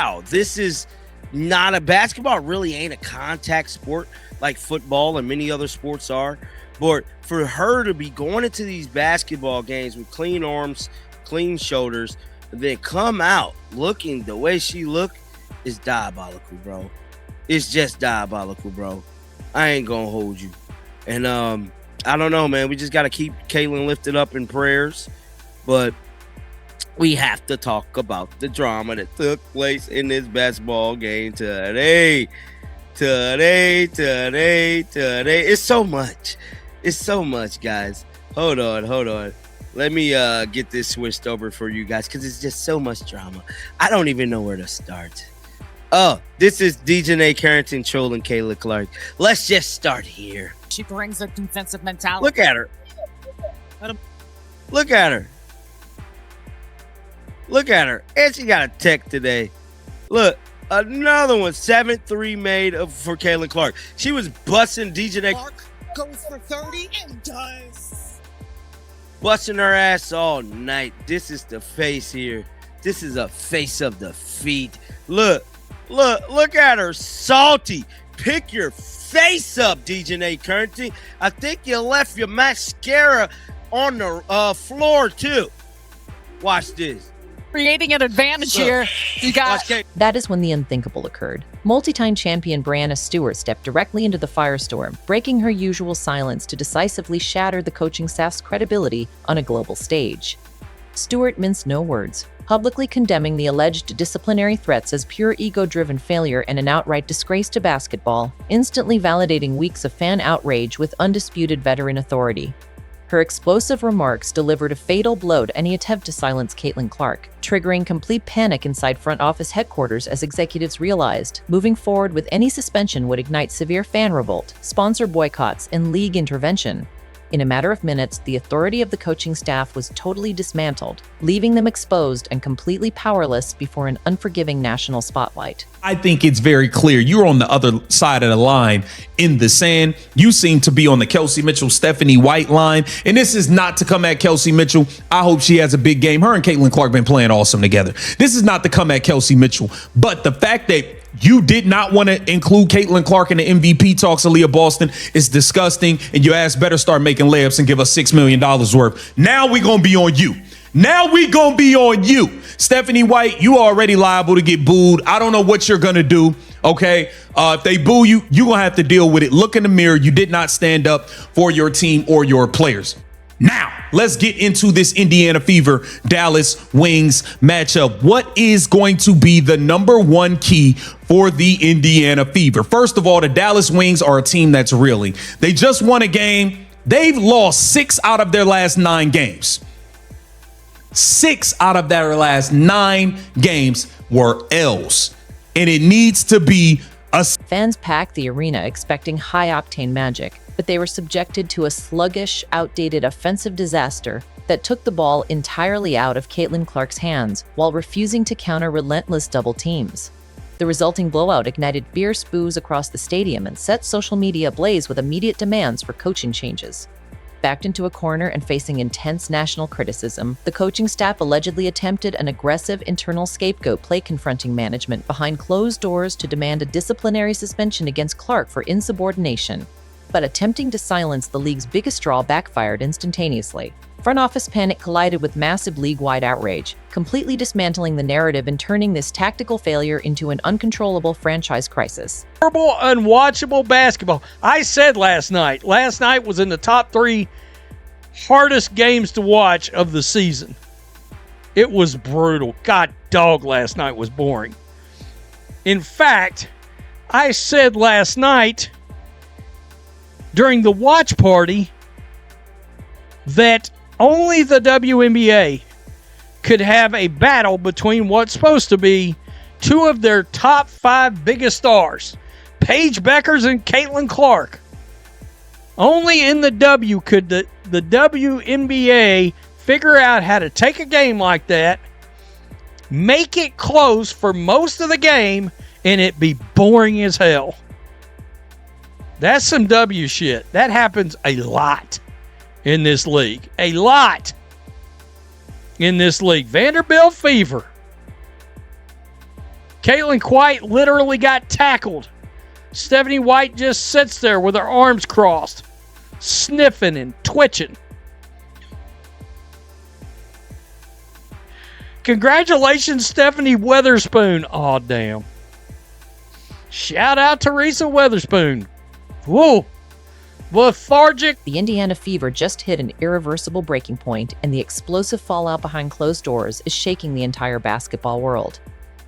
wow, this is not a basketball. Really ain't a contact sport like football and many other sports are. But for her to be going into these basketball games with clean arms, clean shoulders, and then come out looking the way she looked is diabolical, bro. It's just diabolical, bro. I ain't gonna hold you. And I don't know, man. We just got to keep Caitlin lifted up in prayers. But we have to talk about the drama that took place in this basketball game today. It's so much. It's so much, guys. Hold on. Let me get this switched over for you guys because it's just so much drama. I don't even know where to start. Oh, this is Dejanay Carrington trolling Kayla Clark. Let's just start here. She brings a defensive mentality. Look at her. Look at her. Look at her. And she got a tech today. Look, another one. 7-3 made for Kayla Clark. She was busting Dejanay. Clark goes for 30 and does. Busting her ass all night. This is the face here. This is a face of the feet. Look at her. Salty. Pick your face up, Dejanay Carrington. I think you left your mascara on the floor, too. Watch this. Creating an advantage here. You got. That is when the unthinkable occurred. Multi-time champion Brianna Stewart stepped directly into the firestorm, breaking her usual silence to decisively shatter the coaching staff's credibility on a global stage. Stewart minced no words, publicly condemning the alleged disciplinary threats as pure ego-driven failure and an outright disgrace to basketball, instantly validating weeks of fan outrage with undisputed veteran authority. Her explosive remarks delivered a fatal blow to any attempt to silence Caitlin Clark, triggering complete panic inside front office headquarters as executives realized moving forward with any suspension would ignite severe fan revolt, sponsor boycotts, and league intervention. In a matter of minutes, the authority of the coaching staff was totally dismantled, leaving them exposed and completely powerless before an unforgiving national spotlight. I think it's very clear you're on the other side of the line in the sand. You seem to be on the Kelsey Mitchell, Stephanie White line. And this is not to come at Kelsey Mitchell. I hope she has a big game. Her and Caitlin Clark been playing awesome together. This is not to come at Kelsey Mitchell. But the fact that you did not want to include Caitlin Clark in the MVP talks of Leah Boston is disgusting. And your ass better start making layups and give us $6 million worth. Now we going to be on you. Stephanie White, you already liable to get booed. I don't know what you're going to do. Okay. If they boo you, you're going to have to deal with it. Look in the mirror. You did not stand up for your team or your players. Now, let's get into this Indiana Fever Dallas Wings matchup. What is going to be the number one key for the Indiana Fever? First of all, the Dallas Wings are a team that's reeling. They just won a game. They've lost 6 out of their last 9 games. 6 out of their last 9 games were L's. And it needs to be a... Fans packed the arena expecting high-octane magic, but they were subjected to a sluggish, outdated offensive disaster that took the ball entirely out of Caitlin Clark's hands while refusing to counter relentless double teams. The resulting blowout ignited fierce boos across the stadium and set social media ablaze with immediate demands for coaching changes. Backed into a corner and facing intense national criticism, the coaching staff allegedly attempted an aggressive internal scapegoat play confronting management behind closed doors to demand a disciplinary suspension against Clark for insubordination. But attempting to silence the league's biggest draw backfired instantaneously. Front office panic collided with massive league-wide outrage, completely dismantling the narrative and turning this tactical failure into an uncontrollable franchise crisis. Horrible, unwatchable basketball. I said last night was in the top 3 hardest games to watch of the season. It was brutal. God dog, last night was boring. In fact, I said last night during the watch party that only the WNBA could have a battle between what's supposed to be 2 of their top 5 biggest stars, Paige Beckers and Caitlin Clark. Only in the W could the WNBA figure out how to take a game like that, make it close for most of the game, and it be boring as hell. That's some W shit. That happens a lot in this league. A lot in this league. Vanderbilt Fever. Caitlin White literally got tackled. Stephanie White just sits there with her arms crossed, sniffing and twitching. Congratulations, Stephanie Weatherspoon. Oh, damn. Shout out Teresa Weatherspoon. Whoa. Lethargic. The Indiana Fever just hit an irreversible breaking point, and the explosive fallout behind closed doors is shaking the entire basketball world.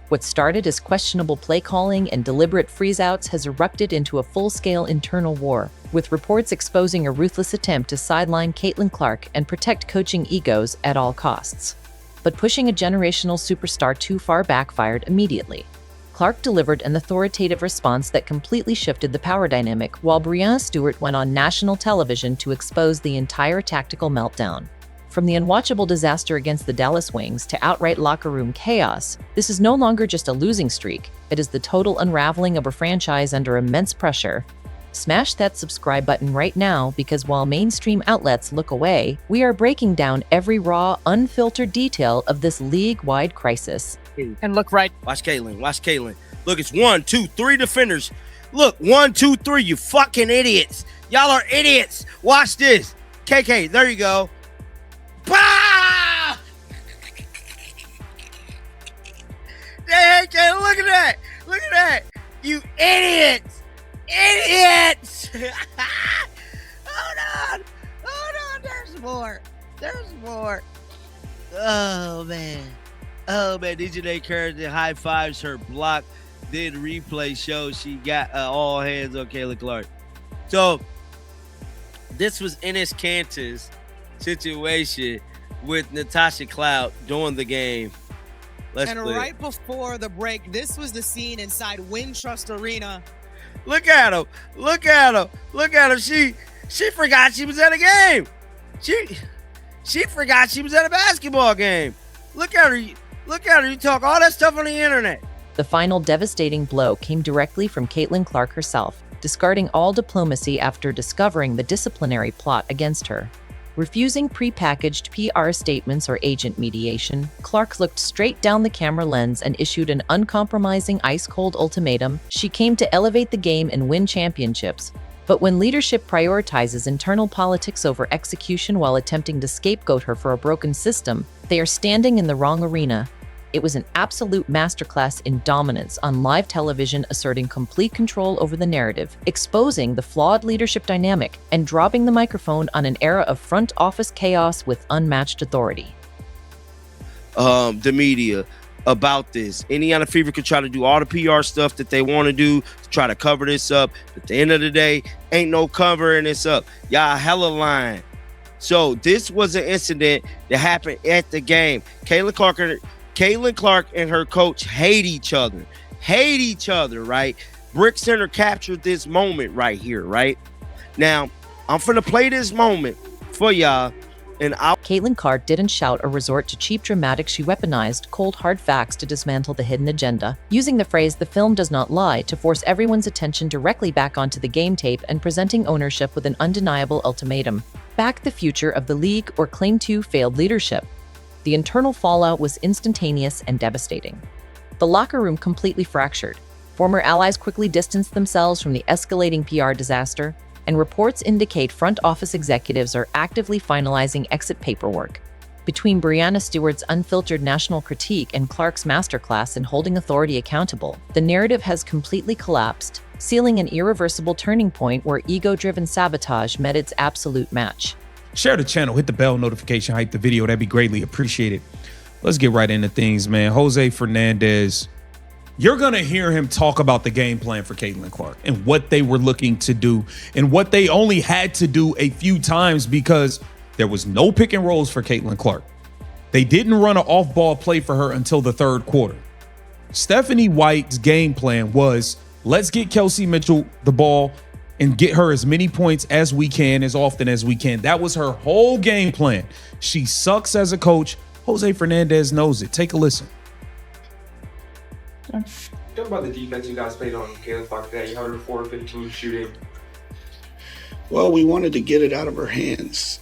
What started as questionable play calling and deliberate freeze-outs has erupted into a full-scale internal war, with reports exposing a ruthless attempt to sideline Caitlin Clark and protect coaching egos at all costs. But pushing a generational superstar too far backfired immediately. Clark delivered an authoritative response that completely shifted the power dynamic, while Breanna Stewart went on national television to expose the entire tactical meltdown. From the unwatchable disaster against the Dallas Wings to outright locker room chaos, this is no longer just a losing streak, it is the total unraveling of a franchise under immense pressure. Smash that subscribe button right now, because while mainstream outlets look away, we are breaking down every raw, unfiltered detail of this league-wide crisis. And look right. Watch Caitlin. Watch Caitlin. Look, it's 1, 2, 3 defenders. Look, 1, 2, 3. You fucking idiots. Y'all are idiots. Watch this. KK, there you go. Bah! Hey, Caitlin, look at that. Look at that. You idiots. Idiots. Hold on. There's more. Oh, man. DJ Curtis high fives her block. Did replay show she got all hands on Caitlin Clark. So this was Enes Kanter's situation with Natasha Cloud during the game. And right before the break, this was the scene inside Wintrust Arena. Look at her. She forgot she was at a game. She forgot she was at a basketball game. Look at her. You talk all that stuff on the internet. The final devastating blow came directly from Caitlin Clark herself, discarding all diplomacy after discovering the disciplinary plot against her. Refusing prepackaged PR statements or agent mediation, Clark looked straight down the camera lens and issued an uncompromising ice-cold ultimatum. She came to elevate the game and win championships. But when leadership prioritizes internal politics over execution while attempting to scapegoat her for a broken system, they are standing in the wrong arena. It was an absolute masterclass in dominance on live television, asserting complete control over the narrative, exposing the flawed leadership dynamic, and dropping the microphone on an era of front office chaos with unmatched authority. The media about this. Indiana Fever could try to do all the PR stuff that they want to do to try to cover this up. At the end of the day, ain't no covering this up. Y'all hella lying. So this was an incident that happened at the game. Caitlin Clark and her coach hate each other, right? Brick Center captured this moment right here, right? Now, I'm finna play this moment for y'all. Caitlin Clark didn't shout or resort to cheap dramatics. She weaponized cold, hard facts to dismantle the hidden agenda, using the phrase "the film does not lie" to force everyone's attention directly back onto the game tape and presenting ownership with an undeniable ultimatum. Back the future of the league or claim to failed leadership. The internal fallout was instantaneous and devastating. The locker room completely fractured. Former allies quickly distanced themselves from the escalating PR disaster, and reports indicate front office executives are actively finalizing exit paperwork. Between Breanna Stewart's unfiltered national critique and Clark's masterclass in holding authority accountable, the narrative has completely collapsed, sealing an irreversible turning point where ego-driven sabotage met its absolute match. Share the channel, hit the bell notification, hype the video. That'd be greatly appreciated. Let's get right into things, man. Jose Fernandez, you're going to hear him talk about the game plan for Caitlin Clark and what they were looking to do and what they only had to do a few times because there was no pick and rolls for Caitlin Clark. They didn't run an off-ball play for her until the third quarter. Stephanie White's game plan was, let's get Kelsey Mitchell the ball and get her as many points as we can, as often as we can. That was her whole game plan. She sucks as a coach. Jose Fernandez knows it. Take a listen. Talk about the defense you guys played on Caitlin Clark today. You had her 4 of 15 shooting. Well, we wanted to get it out of her hands.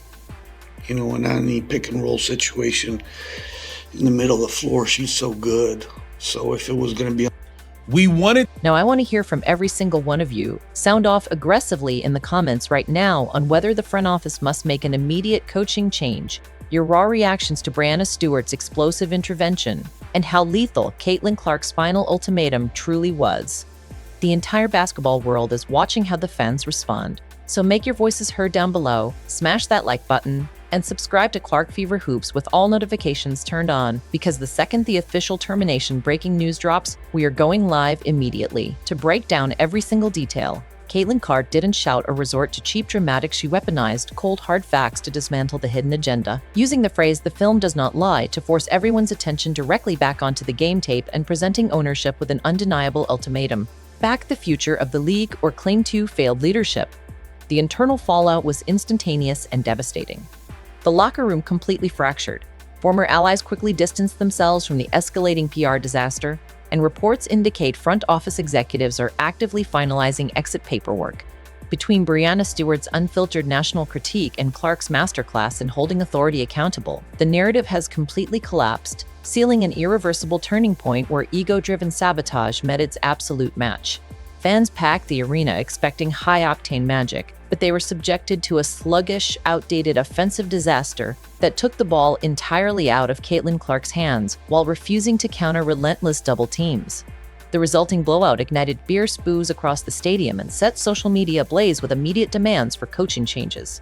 You know, in any pick and roll situation in the middle of the floor, she's so good. So if it was going to be... We wanted Now, I want to hear from every single one of you. Sound off aggressively in the comments right now on whether the front office must make an immediate coaching change, your raw reactions to Brianna Stewart's explosive intervention, and how lethal Caitlin Clark's final ultimatum truly was. The entire basketball world is watching how the fans respond. So make your voices heard down below, smash that like button, and subscribe to Clark Fever Hoops with all notifications turned on, because the second the official termination breaking news drops, we are going live immediately. To break down every single detail, Caitlin Clark didn't shout or resort to cheap dramatics. She weaponized cold hard facts to dismantle the hidden agenda, using the phrase "the film does not lie" to force everyone's attention directly back onto the game tape and presenting ownership with an undeniable ultimatum. Back the future of the league or claim to failed leadership. The internal fallout was instantaneous and devastating. The locker room completely fractured. Former allies quickly distanced themselves from the escalating PR disaster, and reports indicate front office executives are actively finalizing exit paperwork. Between Brianna Stewart's unfiltered national critique and Clark's masterclass in holding authority accountable, the narrative has completely collapsed, sealing an irreversible turning point where ego-driven sabotage met its absolute match. Fans packed the arena expecting high-octane magic, but they were subjected to a sluggish, outdated offensive disaster that took the ball entirely out of Caitlin Clark's hands while refusing to counter relentless double teams. The resulting blowout ignited fierce boos across the stadium and set social media ablaze with immediate demands for coaching changes.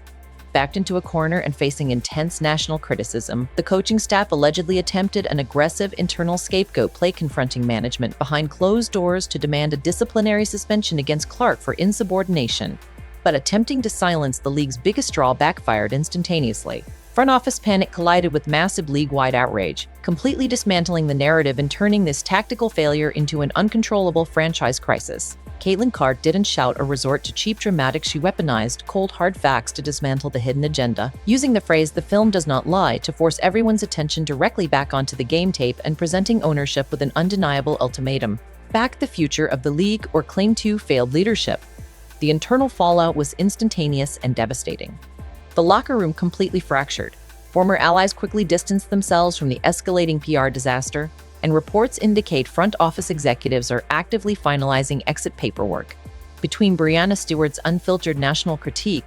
Backed into a corner and facing intense national criticism, the coaching staff allegedly attempted an aggressive internal scapegoat play, confronting management behind closed doors to demand a disciplinary suspension against Clark for insubordination. But attempting to silence the league's biggest draw backfired instantaneously. Front office panic collided with massive league-wide outrage, completely dismantling the narrative and turning this tactical failure into an uncontrollable franchise crisis. Caitlin Clark didn't shout or resort to cheap dramatics. She weaponized cold hard facts to dismantle the hidden agenda, using the phrase "the film does not lie" to force everyone's attention directly back onto the game tape and presenting ownership with an undeniable ultimatum. Back the future of the league or claim to failed leadership. The internal fallout was instantaneous and devastating. The locker room completely fractured. Former allies quickly distanced themselves from the escalating PR disaster, and reports indicate front office executives are actively finalizing exit paperwork. Between Brianna Stewart's unfiltered national critique